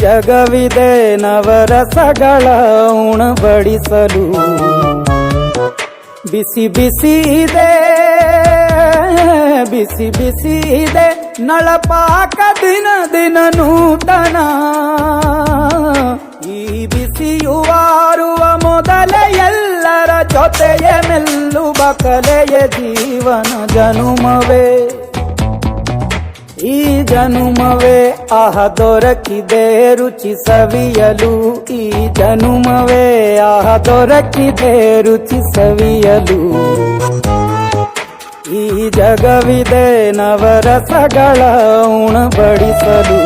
ಜಗವಿದೆ ನವರಸಗಳ ಉಣಬಡಿಸಲು. ಬಿಸಿ ಬಿಸಿ ಇದೆ, ಬಿಸಿ ಬಿಸಿ ಇದೆ ನಳಪಾಕ ದಿನ ದಿನ ನೂತನ. ಈ ಬಿಸಿಯುವಾರುವ ಮೊದಲೇ ಎಲ್ಲರ ಜೊತೆಯ ಮೆಲ್ಲುವ ಕಲೆಯ ಜೀವನ ಜನುಮವೇ. ಈ ಜನುಮವೇ ಆಹ ದೊರಕಿದೆ ರುಚಿ ಸವಿಯಲು. ಈ ಜನುಮವೇ ಆಹ ದೊರಕಿದೆ ರುಚಿ ಸವಿಯಲು. ಈ ಜಗವಿದೆ ನವರಸಗಳ ಉಣಬಡಿಸಲು.